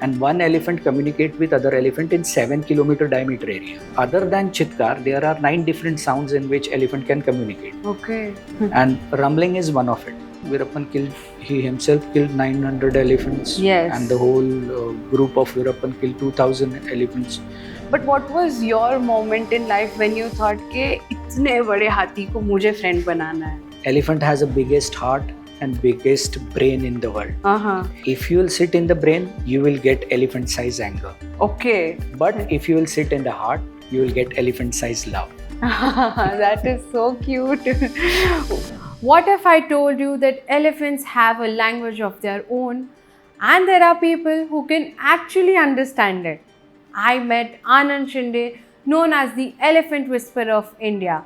and one elephant communicate with other elephant in 7 kilometer diameter area. Other than chitkar, there are 9 different sounds in which elephant can communicate. Okay. And rumbling is one of it. Veerappan he himself killed 900 elephants. Yes. And the whole group of Veerappan killed 2000 elephants. But what was your moment in life when you thought कि इतने बड़े हाथी को मुझे friend बनाना है? Elephant has the biggest heart and biggest brain in the world. If you will sit in the brain, you will get elephant size anger. Okay. But if you will sit in the heart, you will get elephant size love. That is so cute. What if I told you that elephants have a language of their own and there are people who can actually understand it? I met Anand Shinde, known as the Elephant Whisperer of India,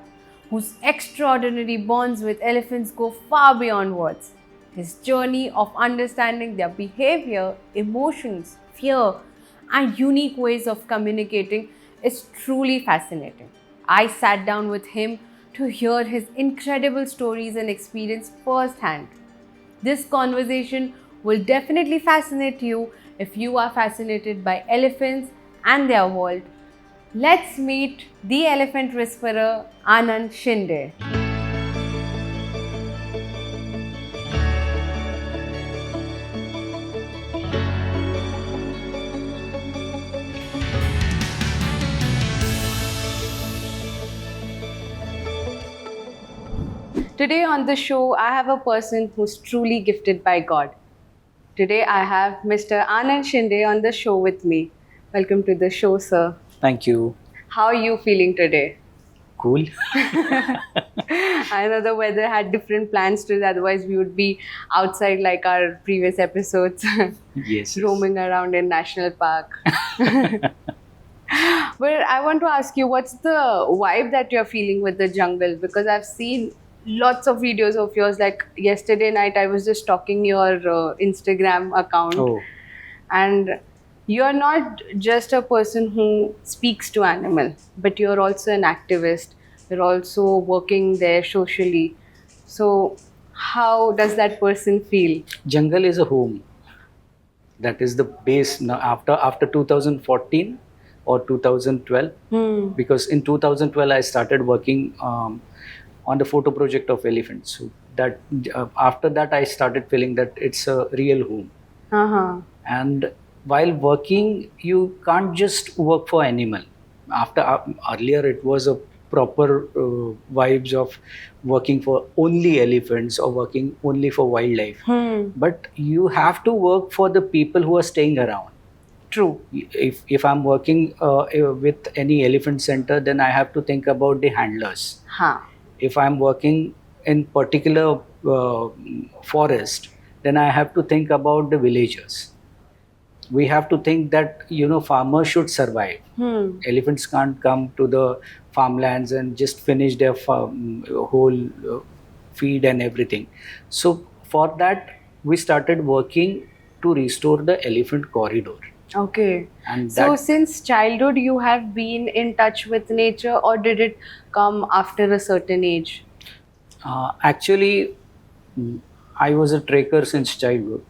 whose extraordinary bonds with elephants go far beyond words. His journey of understanding their behavior, emotions, fear, and unique ways of communicating is truly fascinating. I sat down with him to hear his incredible stories and experience firsthand. This conversation will definitely fascinate you if you are fascinated by elephants and their world. Let's meet the Elephant Whisperer, Anand Shinde. Today on the show, I have a person who's truly gifted by God. Today I have Mr. Anand Shinde on the show with me. Welcome to the show, sir. Thank you. How are you feeling today? Cool. I know the weather had different plans today, otherwise we would be outside like our previous episodes. Yes. Roaming around in National Park. But I want to ask you, what's the vibe that you're feeling with the jungle? Because I've seen lots of videos of yours. Like yesterday night, I was just stalking your Instagram account. Oh. And you're not just a person who speaks to animals, but you're also an activist. You're also working there socially. So how does that person feel? Jungle is a home. That is the base. Now after 2014 or 2012, because in 2012 I started working on the photo project of elephants. So that after that I started feeling that it's a real home. And while working, you can't just work for animal. Earlier it was a proper vibes of working for only elephants or working only for wildlife. But you have to work for the people who are staying around. True. If I'm working with any elephant center, then I have to think about the handlers. If I'm working in particular forest, then I have to think about the villagers. We have to think that farmers should survive. Elephants can't come to the farmlands and just finish their whole feed and everything. So for that we started working to restore the elephant corridor. Okay. And so since childhood you have been in touch with nature, or did it come after a certain age? Actually, I was a trekker since childhood.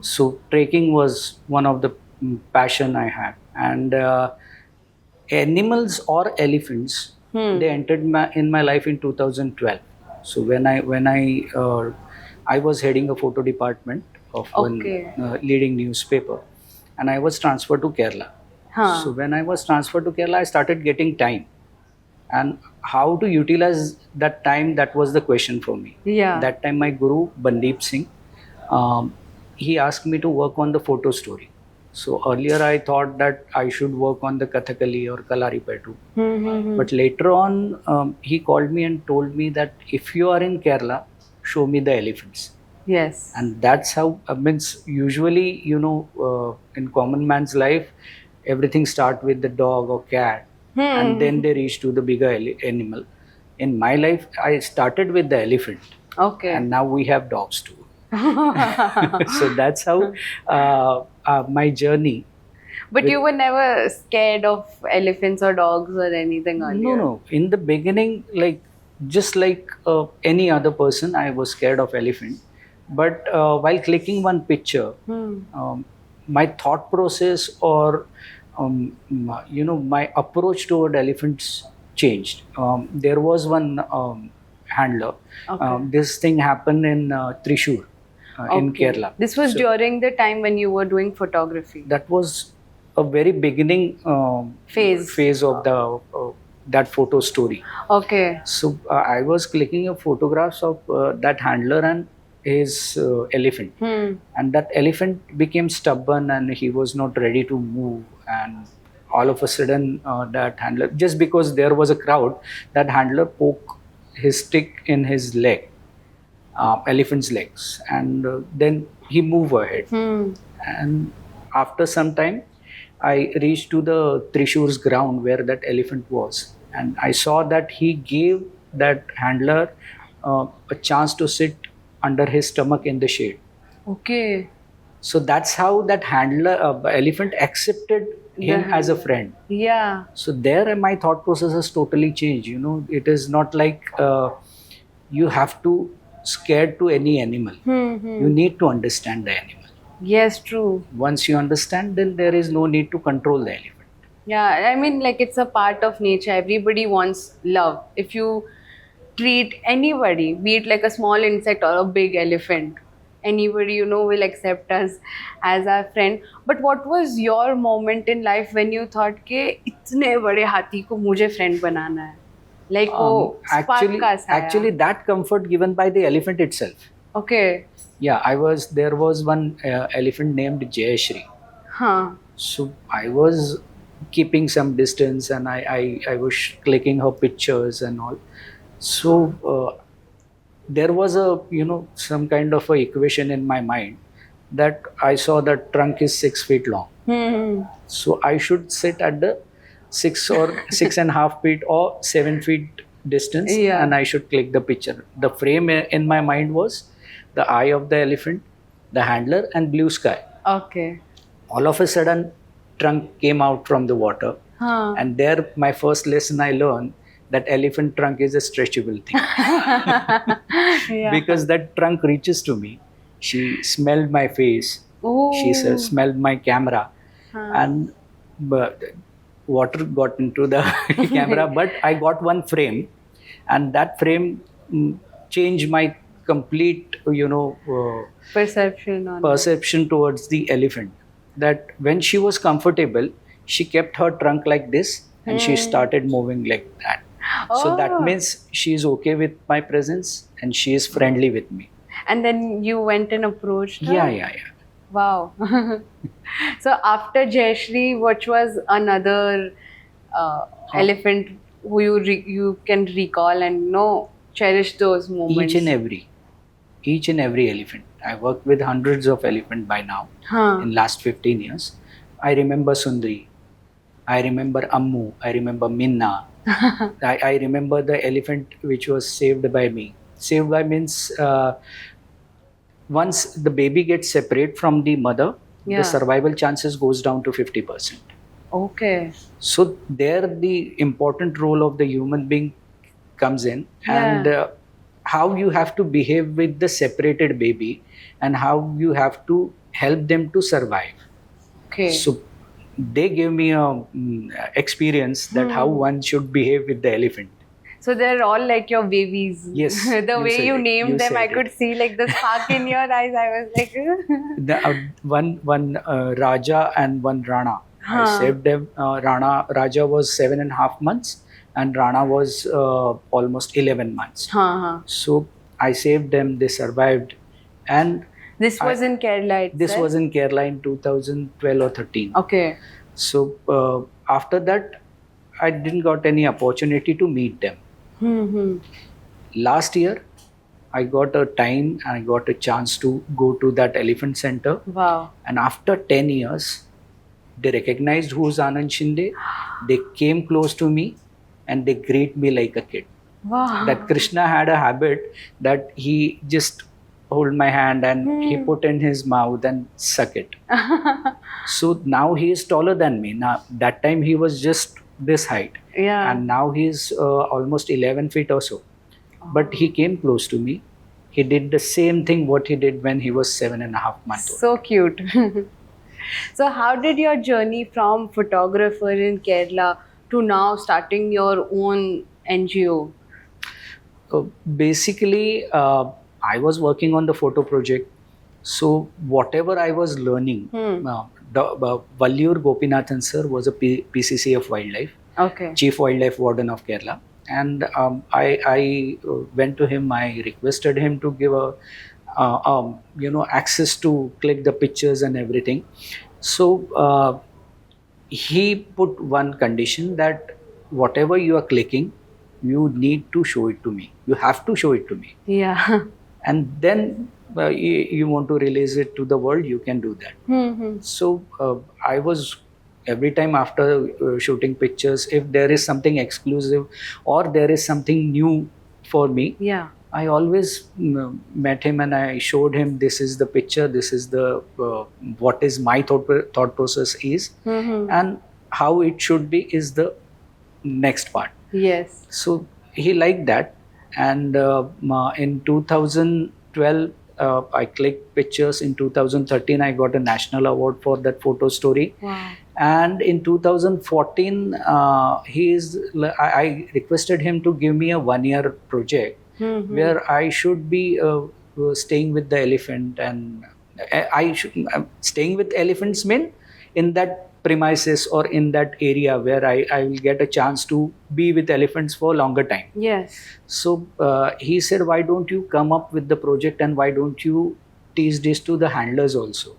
So trekking was one of the passion I had. And animals or elephants, they entered in my life in 2012. So when I was heading a photo department of one leading newspaper, and I was transferred to Kerala. So when I was transferred to Kerala, I started getting time. And how to utilize that time, that was the question for me. That time my guru, Bandeep Singh, he asked me to work on the photo story. So earlier I thought that I should work on the Kathakali or Kalaripayattu. But later on, he called me and told me that if you are in Kerala, show me the elephants. Yes. And that's how, usually, in common man's life, everything starts with the dog or cat, and then they reach to the bigger animal. In my life, I started with the elephant. Okay. And now we have dogs too. So that's how my journey. But you were never scared of elephants or dogs or anything earlier? No. In the beginning, just like any other person, I was scared of elephant. But while clicking one picture, my thought process or my approach toward elephants changed. There was one handler. Okay. This thing happened in Thrissur, in Okay. Kerala. This was So during the time when you were doing photography. that was a very beginning Phase. of the that photo story. Okay. So I was clicking up photographs of that handler and his elephant, and that elephant became stubborn and he was not ready to move. And all of a sudden, that handler, just because there was a crowd, that handler poked his stick in his leg, elephant's legs, and then he moved ahead. And after some time, I reached to the Thrishur's ground where that elephant was, and I saw that he gave that handler a chance to sit under his stomach in the shade. Okay. So that's how that handler, elephant, accepted him as a friend. Yeah. So there, my thought process has totally changed. It is not like you have to scared to any animal. You need to understand the animal. Yes, true. Once you understand, then there is no need to control the elephant. Yeah, I mean, like, it's a part of nature. Everybody wants love. If you treat anybody, be it like a small insect or a big elephant, anybody will accept us as our friend. But what was your moment in life when you thought कि इतने बड़े हाथी को मुझे friend बनाना है? Like वो spark का सा actually that comfort given by the elephant itself. Okay. Yeah, there was one elephant named Jayashri. Huh. So I was keeping some distance and I was clicking her pictures and all. So there was some kind of a equation in my mind that I saw the trunk is 6 feet long. So I should sit at the 6 or 6.5 feet or 7 feet distance, and I should click the picture. The frame in my mind was the eye of the elephant, the handler, and blue sky. Okay. All of a sudden, trunk came out from the water, and there my first lesson I learned that elephant trunk is a stretchable thing. Because that trunk reaches to me. She smelled my face. Ooh. She smelled my camera, and water got into the camera. But I got one frame, and that frame changed my complete, perception towards the elephant. That when she was comfortable, she kept her trunk like this, and she started moving like that. So that means she is okay with my presence and she is friendly with me. And then you went and approached her? Yeah. Wow. So after Jayashri, which was another elephant who you can recall and cherish those moments? Each and every elephant. I worked with hundreds of elephants by now in last 15 years. I remember Sundari. I remember Ammu. I remember Minna. I remember the elephant which was saved by me. Saved by means once the baby gets separate from the mother, the survival chances goes down to 50%. Okay. So there the important role of the human being comes in, and how you have to behave with the separated baby and how you have to help them to survive. Okay. So they gave me a experience that how one should behave with the elephant. So they're all like your babies. Yes. The way you named them, I could see like the spark in your eyes. I was like, one Raja and one Rana. I saved them. Raja was 7.5 months, and Rana was almost 11 months. So I saved them. They survived, and this was in Kerala itself? This was in Kerala in 2012 or 13. Okay. So after that, I didn't got any opportunity to meet them. Last year, I got a time and I got a chance to go to that elephant center. Wow. And after 10 years, they recognized who's Anand Shinde. They came close to me and they greet me like a kid. Wow. That Krishna had a habit that he just hold my hand and he put in his mouth and suck it. So now he is taller than me. Now that time he was just this height. Yeah. And now he's almost 11 feet or so. But he came close to me. He did the same thing what he did when he was 7.5 months old. So cute. So, how did your journey from photographer in Kerala to now starting your own NGO? Uh, Basically, I was working on the photo project. So whatever I was learning, Vallur Gopinathan sir was a PCC of wildlife, Okay. Chief Wildlife Warden of Kerala, and I went to him. I requested him to give a access to click the pictures and everything. So he put one condition that whatever you are clicking, you need to show it to me. You have to show it to me, Yeah. and then you want to release it to the world, you can do that. So I was every time after shooting pictures, if there is something exclusive or there is something new for me, Yeah. I always met him and I showed him, this is the picture, this is the what is my thought process is, and how it should be is the next part. Yes. So he liked that, and in 2012 I clicked pictures. In 2013 I got a national award for that photo story. Wow. And in 2014 I requested him to give me a 1 year project where I should be staying with the elephant, and I should staying with elephants mean in that premises or in that area where I will get a chance to be with elephants for a longer time. Yes. So he said, why don't you come up with the project and why don't you teach this to the handlers also?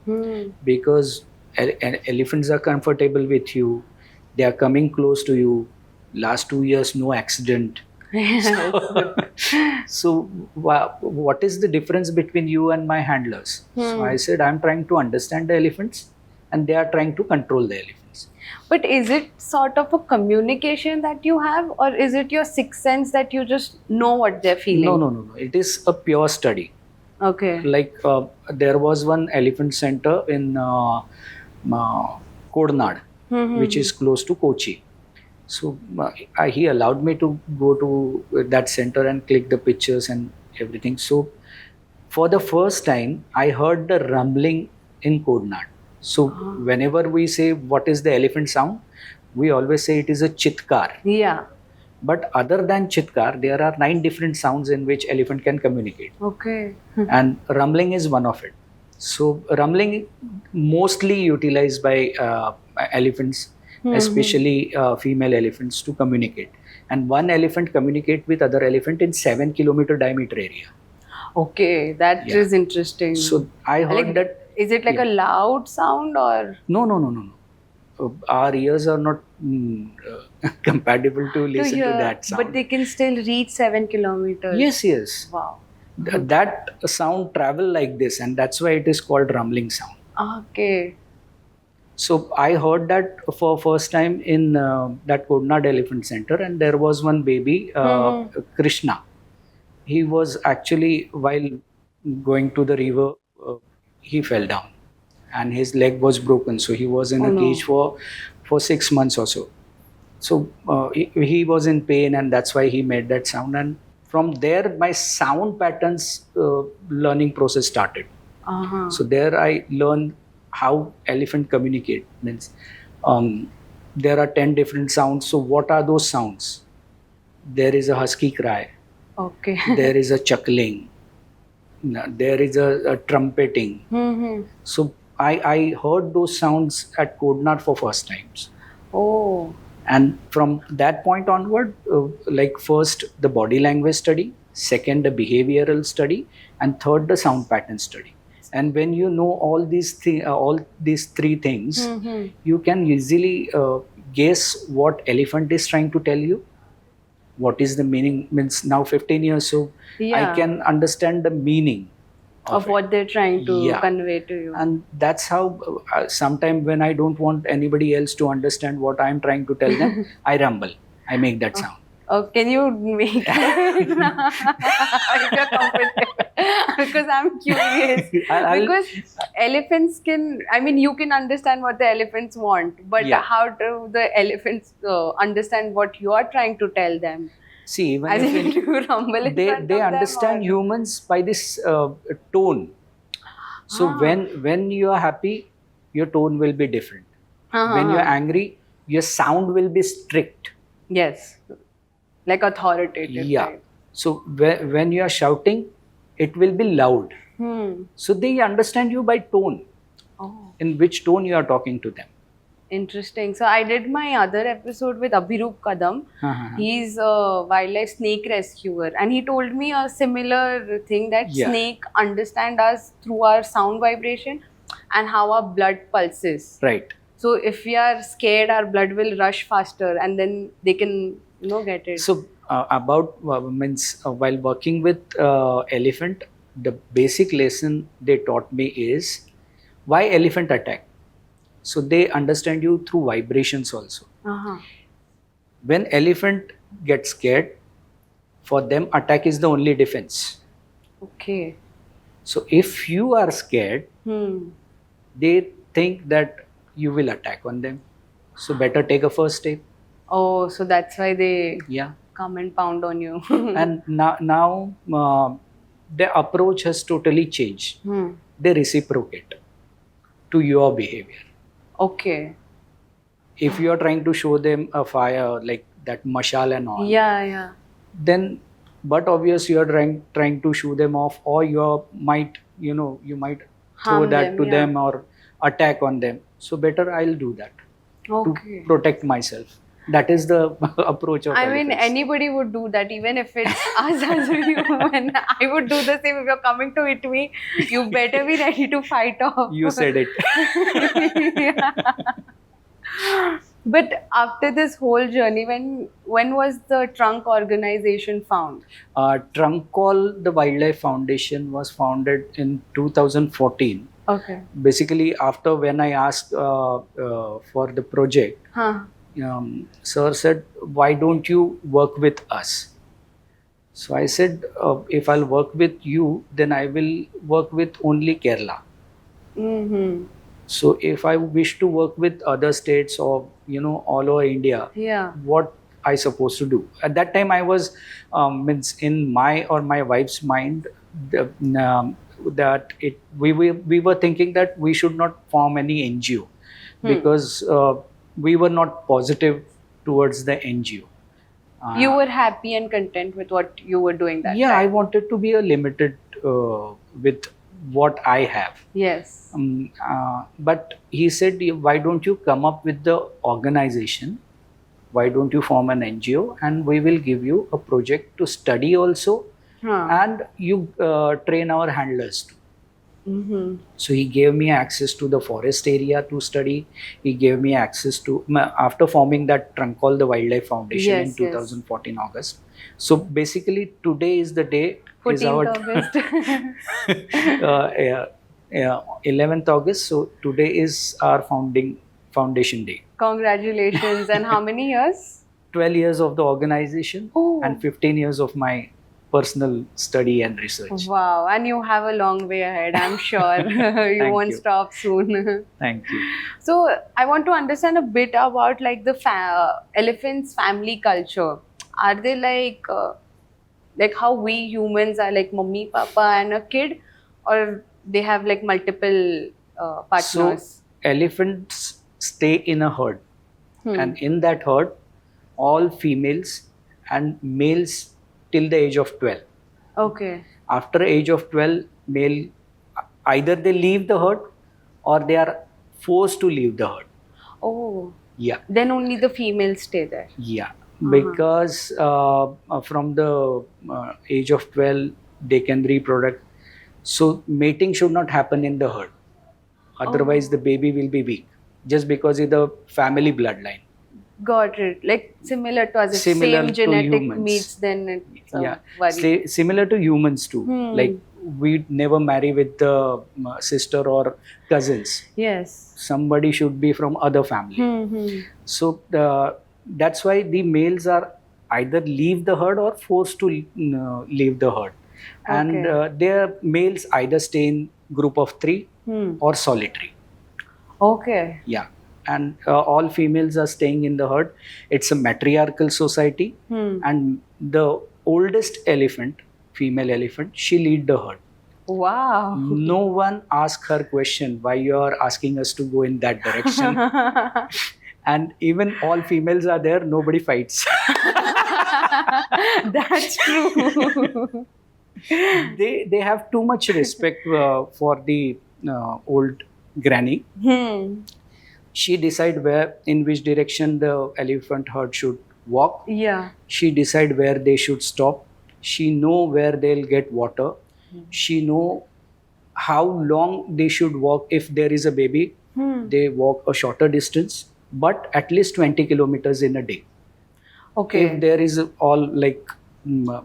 Because elephants are comfortable with you, they are coming close to you. Last 2 years, no accident. So what is the difference between you and my handlers? So I said, I'm trying to understand the elephants and they are trying to control the elephants. But is it sort of a communication that you have, or is it your sixth sense that you just know what they're feeling? No. It is a pure study. Okay. Like there was one elephant center in Kodnad, which is close to Kochi. So he allowed me to go to that center and click the pictures and everything. So for the first time, I heard the rumbling in Kodnad. So whenever we say what is the elephant sound, we always say it is a chitkar. Yeah. But other than chitkar, there are 9 different sounds in which elephant can communicate. Okay. And rumbling is one of it. So rumbling mostly utilized by elephants, especially female elephants, to communicate. And one elephant communicate with other elephant in 7 kilometer diameter area. Okay, that is interesting. So I heard that. Is it like a loud sound or? No. Our ears are not compatible to listen to that sound. But they can still reach 7 kilometers. Yes. Wow. That sound travel like this, and that's why it is called rumbling sound. Okay. So I heard that for first time in that Kodnad Elephant Center, and there was one baby, Krishna. He was actually, while going to the river, he fell down and his leg was broken. So he was in a cage for 6 months or so. So he was in pain, and that's why he made that sound. And from there, my sound patterns learning process started. So there I learned how elephant communicate. Means there are 10 different sounds. So what are those sounds? There is a husky cry. Okay. There is a chuckling. There is a trumpeting. So I heard those sounds at Kodnad for first times. Oh. And from that point onward, like first the body language study, second the behavioral study, and third the sound pattern study. And when you know all these three things, you can easily guess what elephant is trying to tell you. What is the meaning? Means now 15 years, so I can understand the meaning of what they're trying to convey to you. And that's how sometimes when I don't want anybody else to understand what I'm trying to tell them, I rumble. I make that sound. Oh, can you make it now? If you're comfortable. Because I'm curious. Because elephants you can understand what the elephants want, but how do the elephants understand what you are trying to tell them? See, even as if you rumble in front they of understand them, humans by this tone. So when you are happy, your tone will be different. Uh-huh. When you're angry, your sound will be strict. Yes. Like authoritative. Yeah. Right? So when you are shouting, it will be loud. So they understand you by tone, Oh, in which tone you are talking to them. interesting. So I did my other episode with Abhirup Kadam. Uh-huh. He's a wildlife snake rescuer, and he told me a similar thing that Yeah. snake understand us through our sound vibration and how our blood pulses. Right. So if we are scared, our blood will rush faster, and then they can, get it. So while working with elephant, the basic lesson they taught me is why elephant attack. So they understand you through vibrations also. Uh-huh. When elephant gets scared, for them attack is the only defense. Okay. So if you are scared, they think that you will attack on them. So better take a first step. Oh, so that's why they Yeah. come and pound on you. And now the approach has totally changed. They reciprocate to your behavior. Okay. If you are trying to show them a fire like that mashal and all, Yeah. then but obvious you are trying to shoo them off, or you might throw Harm that them, to yeah. them or attack on them. So better I'll do that Okay. to protect myself. That is the approach of I mean, elephants. anybody would do that, even if it's us as a human. I would do the same. If you're coming to hit me, you better be ready to fight off. You said it. Yeah. But after this whole journey, when was the trunk organization found? Trunk Call, the Wildlife Foundation, was founded in 2014. Okay. Basically, after when I asked for the project, Huh. Sir said, why don't you work with us? So I said, if I'll work with you, then I will work with only Kerala. Mm-hmm. So if I wish to work with other states or all over India, Yeah. what I supposed to do? At that time, I was in my or my wife's mind that we were thinking that we should not form any NGO because we were not positive towards the NGO. You were happy and content with what you were doing that Yeah, I time. wanted to be a limited with what I have. Yes. But he said, why don't you come up with the organization? Why don't you form an NGO and we will give you a project to study also, and you train our handlers too. Mm-hmm. So he gave me access to the forest area to study. He gave me access to, after forming that trunk called the Wildlife Foundation in 2014 August. So basically today is the day. 14th August. 11th August. So today is our foundation day. Congratulations. And how many years? 12 years of the organization and 15 years of my personal study and research. Wow. And you have a long way ahead, I'm sure. You won't stop soon. Thank you. So I want to understand a bit about like the elephants' family culture. Are they like how we humans are like mommy, papa and a kid, or they have like multiple partners? So elephants stay in a herd, and in that herd, all females and males till the age of 12. Okay. After age of 12, male either they leave the herd or they are forced to leave the herd. Oh. Yeah. Then only the females stay there. Yeah. Because from the age of 12 they can reproduce. So mating should not happen in the herd. Otherwise the baby will be weak just because of the family bloodline. Got it. Like similar to us, if Similar same to genetic humans. meets, then it's a Yeah. worry. Similar to humans too. Like we never marry with the sister or cousins. Yes. Somebody should be from other family. So that's why the males are either leave the herd or forced to leave the herd. And their males either stay in group of 3 or solitary. Okay. Yeah. And all females are staying in the herd. It's a matriarchal society, and the oldest elephant, female elephant, she lead the herd. Wow. No one asked her question why you are asking us to go in that direction. And even all females are there, nobody fights. That's true. They have too much respect for the old granny. She decide where, in which direction the elephant herd should walk. Yeah. She decide where they should stop. She know where they'll get water. She know how long they should walk. If there is a baby, they walk a shorter distance, but at least 20 kilometers in a day. Okay. If there is all like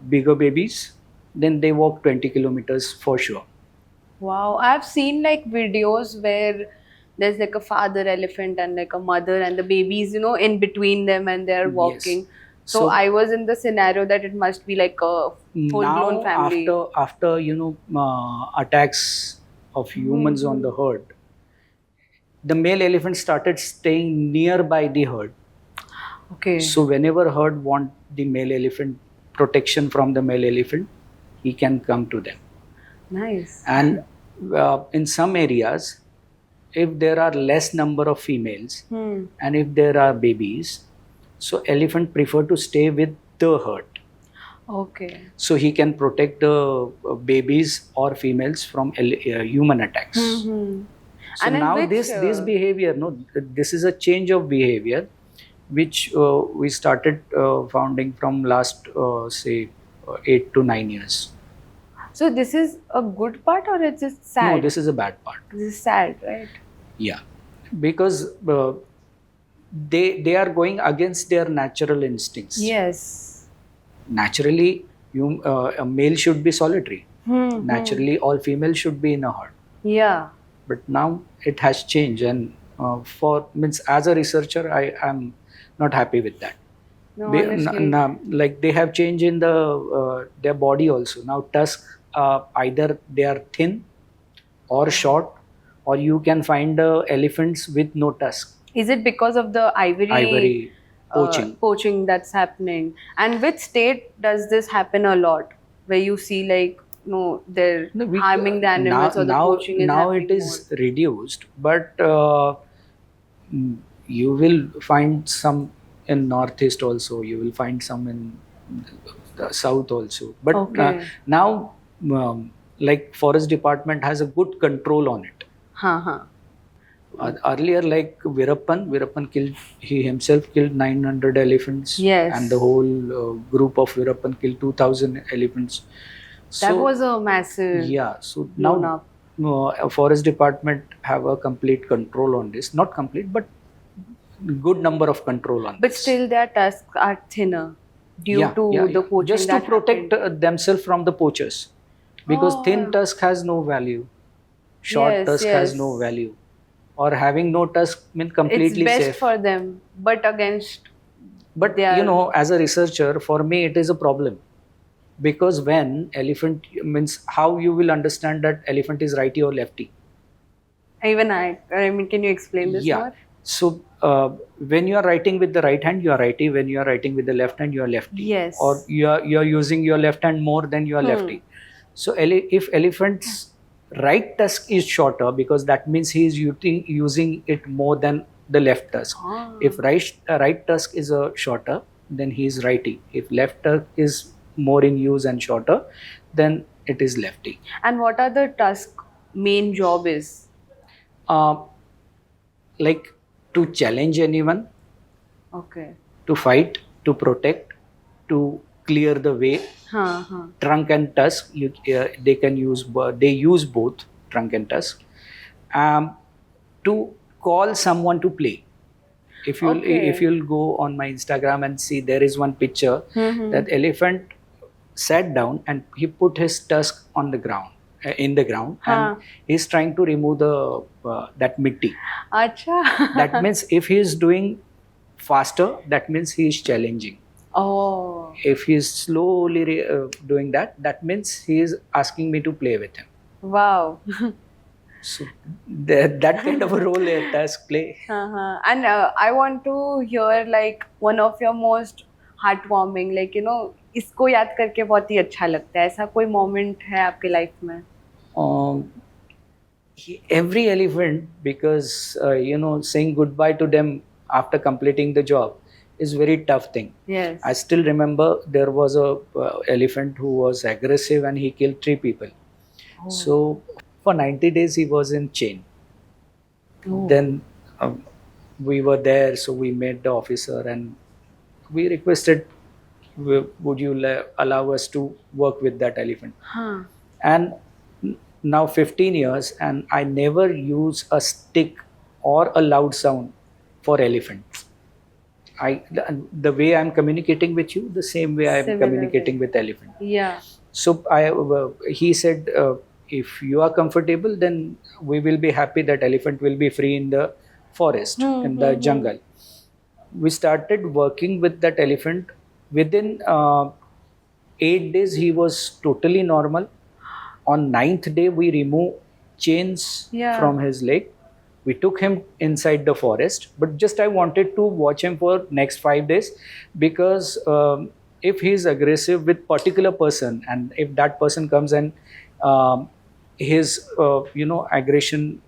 bigger babies, then they walk 20 kilometers for sure. Wow, I've seen like videos where there's like a father elephant and like a mother and the babies, in between them and they're walking. Yes. So So I was in the scenario that it must be like a full-blown now family. after attacks of humans on the herd, the male elephant started staying nearby the herd. Okay. So whenever herd want the male elephant protection from the male elephant, he can come to them. Nice. And in some areas, if there are less number of females and if there are babies, so elephant prefer to stay with the herd. Okay. So he can protect the babies or females from human attacks. So And in now which, this behavior, no, this is a change of behavior, which we started founding from last say 8 to 9 years. So this is a good part or it's just sad? No, this is a bad part. This is sad, right? Yeah, because they are going against their natural instincts. Yes. Naturally, a male should be solitary. Naturally, all females should be in a herd. Yeah. But now it has changed, and as a researcher, I am not happy with that. No, honestly. Like they have changed in their body also. Now tusk, either they are thin or short, or you can find elephants with no tusk. Is it because of the Ivory poaching. that's happening? And which state does this happen a lot? Where you see like they're harming the animals or the poaching is now happening it is reduced, but you will find some in northeast also. You will find some in the south also. But Okay. now, like forest department has a good control on it. Earlier, like Virappan killed, he himself killed 900 elephants. Yes. And the whole group of Virappan killed 2000 elephants. That was a massive. Yeah. So blown now, up. a forest department have a complete control on this. Not complete, but good number of control on But this. still, their tusks are thinner due to the poaching. Just to that protect happened. themselves from the poachers, because thin tusk has no value, short Yes, tusk has yes. no value, or having no tusk means completely It's best safe. for them, but against. But they are- as a researcher, for me it is a problem, because when elephant means, how you will understand that elephant is righty or lefty? Even I mean, can you explain this more? So when you are writing with the right hand, you are righty. When you are writing with the left hand, you are lefty. Yes. Or you are using your left hand more than you are lefty. So if elephant's right tusk is shorter, because that means he is using it more than the left tusk. If right tusk is shorter, then he is righty. If left tusk is more in use and shorter, then it is lefty. And what are the tusk main job is? Like to challenge anyone, Okay. to fight, to protect, to clear the way. Trunk and tusk, they use both trunk and tusk. To call someone to play. If you'll go on my Instagram and see, there is one picture that elephant sat down and he put his tusk on the ground, in the ground, and he's trying to remove that mitti. Acha. That means if he is doing faster, that means he is challenging. Oh. If he is slowly doing that means he is asking me to play with him. Wow. So that kind of a role a tusk play. And I want to hear like one of your most heartwarming, like इसको याद करके बहुत ही अच्छा लगता है. ऐसा कोई moment है आपके life में? Um, every elephant, because saying goodbye to them after completing the job is very tough thing. Yes. I still remember there was a elephant who was aggressive and he killed 3 people. Oh. So for 90 days he was in chain. Oh. Then we were there, so we met the officer and we requested, would you allow us to work with that elephant? Huh. And now 15 years and I never use a stick or a loud sound for elephants. The way I'm communicating with you, the same way I'm Similar communicating way. with elephant. Yeah. So he said, if you are comfortable, then we will be happy that elephant will be free in the forest, in the jungle. We started working with that elephant. Within 8 days, he was totally normal. On 9th day, we removed chains from his leg. We took him inside the forest, but just I wanted to watch him for next 5 days, because if he is aggressive with particular person, and if that person comes and his aggression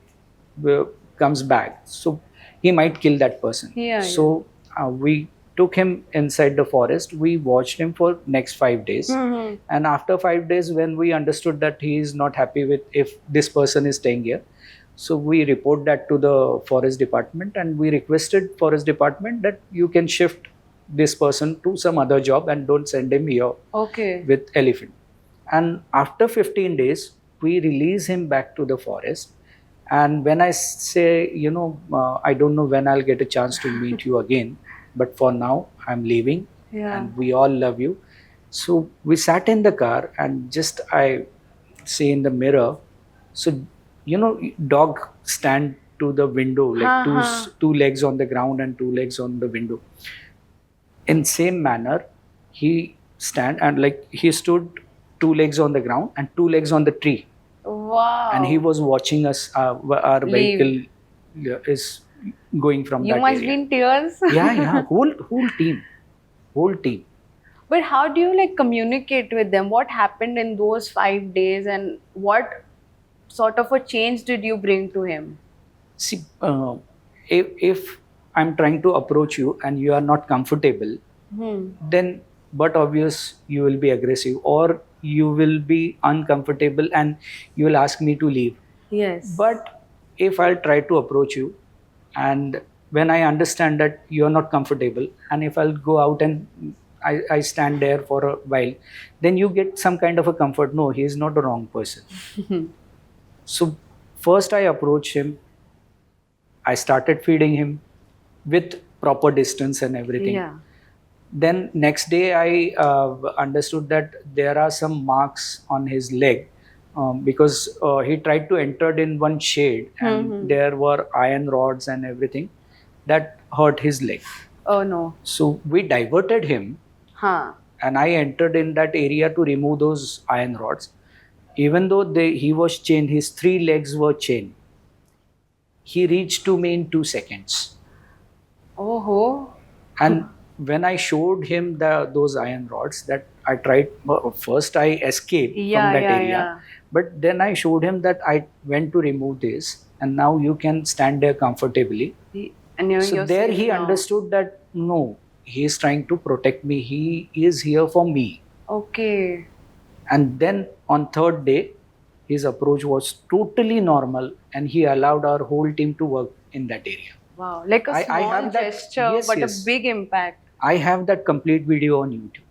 comes back, so he might kill that person. So we took him inside the forest. We watched him for next 5 days, and after 5 days, when we understood that he is not happy with if this person is staying here, so we report that to the forest department, and we requested forest department that you can shift this person to some other job and don't send him here with elephant. And after 15 days, we release him back to the forest. And when I say, I don't know when I'll get a chance to meet you again, but for now, I'm leaving, and we all love you. So we sat in the car, and just I say in the mirror, so dog stand to the window, like two legs on the ground and 2 legs on the window. In same manner, he stand, and like he stood 2 legs on the ground and 2 legs on the tree. Wow. And he was watching us. Our vehicle is going from you that must area. be in tears. Yeah. Whole team. But how do you communicate with them? What happened in those 5 days, and what sort of a change did you bring to him? See, if I'm trying to approach you and you are not comfortable, then but obvious you will be aggressive, or you will be uncomfortable and you will ask me to leave. Yes. But if I'll try to approach you, and when I understand that you are not comfortable, and if I'll go out and I stand there for a while, then you get some kind of a comfort. No, he is not the wrong person. So first I approached him. I started feeding him with proper distance and everything. Yeah. Then next day I understood that there are some marks on his leg, because he tried to enter in one shade, and there were iron rods and everything that hurt his leg. Oh no. So we diverted him, and I entered in that area to remove those iron rods. Even though he was chained, his 3 legs were chained. He reached to me in 2 seconds. Oh. And when I showed him those iron rods, that I tried, first I escaped from that area. But then I showed him that I went to remove this, and now you can stand there comfortably. And so there he understood that no, he is trying to protect me. He is here for me. Okay. And then on 3rd day, his approach was totally normal, and he allowed our whole team to work in that area. Wow, like a small gesture, but a big impact. I have that complete video on YouTube.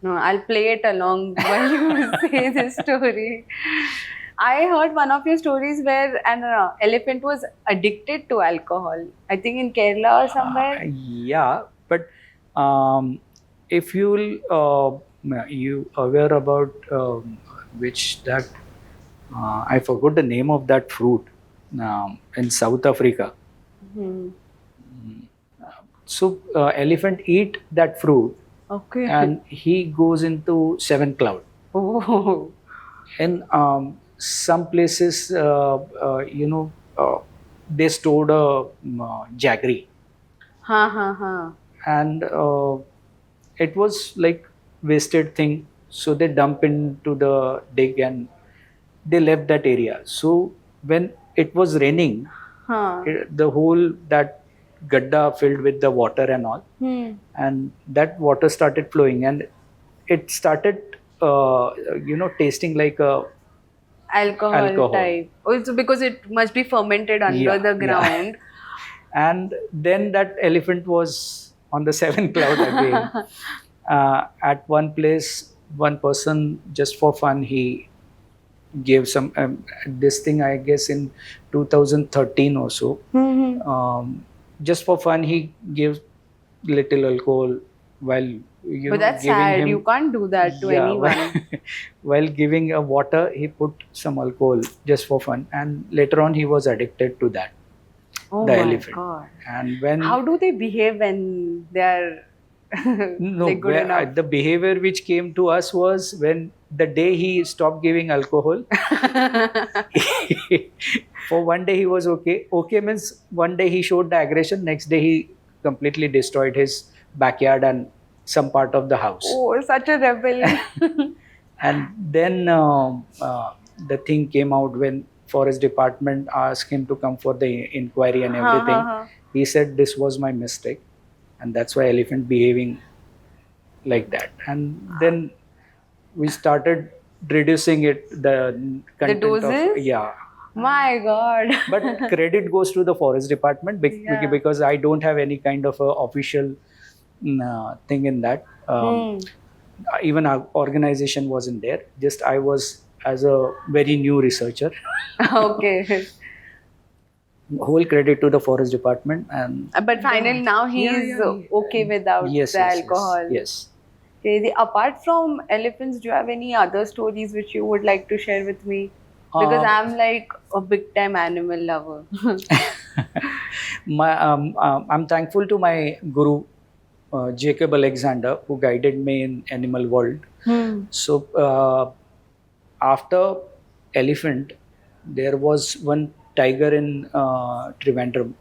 No, I'll play it along while you say this story. I heard one of your stories where an elephant was addicted to alcohol. I think in Kerala or somewhere. Yeah, but if you aware about which that I forgot the name of that fruit in South Africa. So elephant eat that fruit. Okay. And he goes into 7 cloud. Oh. In some places, they stored a jaggery. And it was like wasted thing. So they dump into the dig, and they left that area. So when it was raining, Huh. the whole that gadda filled with the water and all, and that water started flowing, and it started tasting like a Alcohol alcohol. type. Also because it must be fermented under Yeah, the yeah. ground. And then that elephant was on the seventh cloud again. At one place, one person, just for fun, he gave some this thing, I guess in 2013 or so. Just for fun, he gave little alcohol while But that's giving sad. him. You can't do that to Yeah, anyone. while giving a water, he put some alcohol just for fun, and later on he was addicted to that. Oh The my elephant. God. And when How do they behave when they are no, like good enough? the behavior which came to us was when the day he stopped giving alcohol. For one day he was okay. Okay means one day he showed the aggression. Next day he completely destroyed his backyard and some part of the house. Oh, such a rebel. And then the thing came out when forest department asked him to come for the inquiry and everything. He said this was my mistake, and that's why elephant behaving like that. And then we started reducing it, the content doses? of, yeah. My God. But credit goes to the forest department Yeah. because I don't have any kind of a official thing in that. Even our organization wasn't there. Just I was as a very new researcher. Okay. Whole credit to the forest department. And But finally now he is okay without yes, the alcohol. Yes. Okay. Apart from elephants, do you have any other stories which you would like to share with me? Because I'm like a big time animal lover. I'm thankful to my guru, Jacob Alexander, who guided me in animal world. So after elephant, there was one tiger in Trivandrum.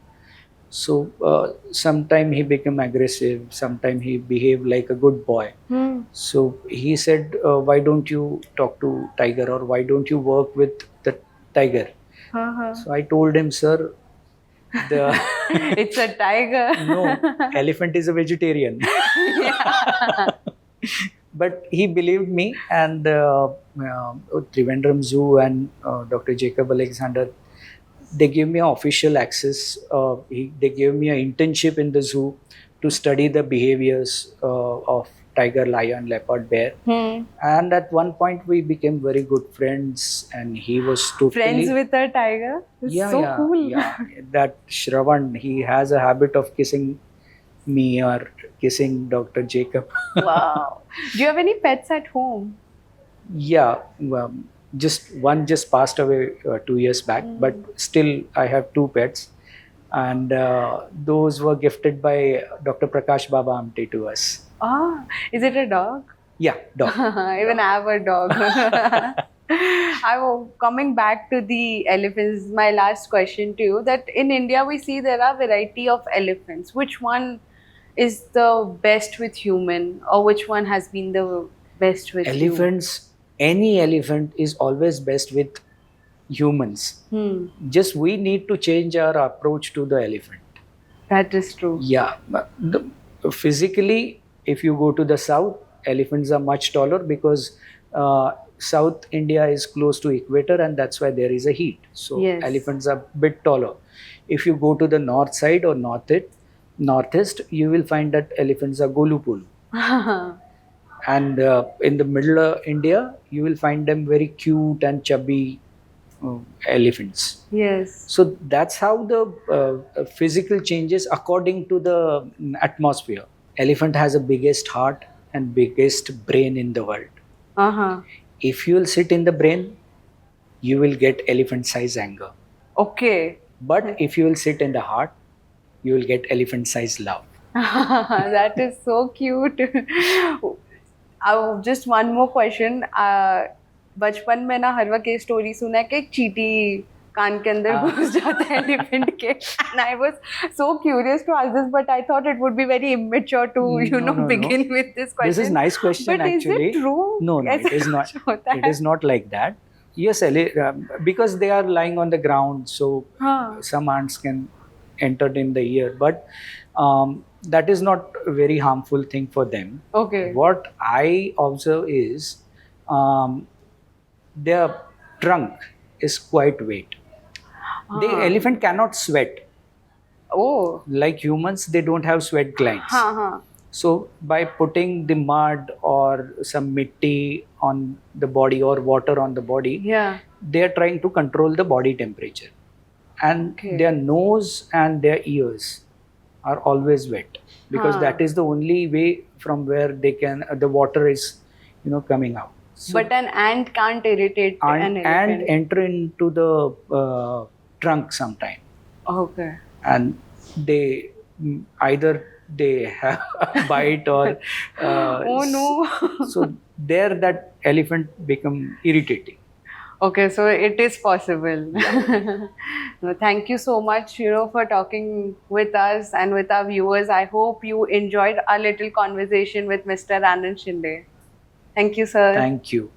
So sometime he became aggressive, sometime he behaved like a good boy. So he said, why don't you talk to tiger, or why don't you work with the tiger? So I told him, sir, it's a tiger. No, elephant is a vegetarian. But he believed me, and Trivandrum Zoo and Dr. Jacob Alexander, they gave me official access. They gave me an internship in the zoo to study the behaviors of tiger, lion, leopard, bear. And at one point we became very good friends, and he was totally friends with a tiger. It's so cool. Yeah. That Shravan, he has a habit of kissing me or kissing Dr. Jacob. Wow. Do you have any pets at home? Yeah, just one just passed away 2 years back, but still I have two pets, and those were gifted by Dr. Prakash Baba Amte to us. Ah, is it a dog? Yeah, dog. Even I have a dog. Coming back to the elephants, my last question to you, that in India we see there are variety of elephants. Which one is the best with human, or which one has been the best with elephants? Any elephant is always best with humans. Just we need to change our approach to the elephant. That is true. Yeah, physically, if you go to the south, elephants are much taller because South India is close to equator, and that's why there is a heat. So elephants are a bit taller. If you go to the north side or northeast, you will find that elephants are golupulu. And in the middle of India, you will find them very cute and chubby elephants. Yes. So that's how the physical changes according to the atmosphere. Elephant has the biggest heart and biggest brain in the world. If you will sit in the brain, you will get elephant size anger. Okay. But if you will sit in the heart, you will get elephant size love. That is so cute. Just one more question. बचपन में ना हर वक्त ये story सुना है कि एक चींटी कान के अंदर घुस जाता है एलिफेंट के, and I was so curious to ask this, but I thought it would be very immature to begin with this question. This is nice question, but actually. Is it true? No, it is not. It is not like that. Yes, because they are lying on the ground, so Huh. some ants can enter in the ear, but that is not a very harmful thing for them. Okay. What I observe is um, their trunk is quite wet. The Ah. elephant cannot sweat. Oh. Like humans, they don't have sweat glands. Huh, huh. So by putting the mud or some mitti on the body or water on the body, Yeah. they are trying to control the body temperature. And Okay. their nose and their ears are always wet, because Huh. that is the only way from where they can the water is coming out. So, But an ant can't irritate an and elephant. enter into the trunk sometime, Okay. and they either they have a bite or Oh no. so there that elephant become irritating. Okay, so it is possible. No, thank you so much, for talking with us and with our viewers. I hope you enjoyed our little conversation with Mr. Anand Shinde. Thank you, sir. Thank you.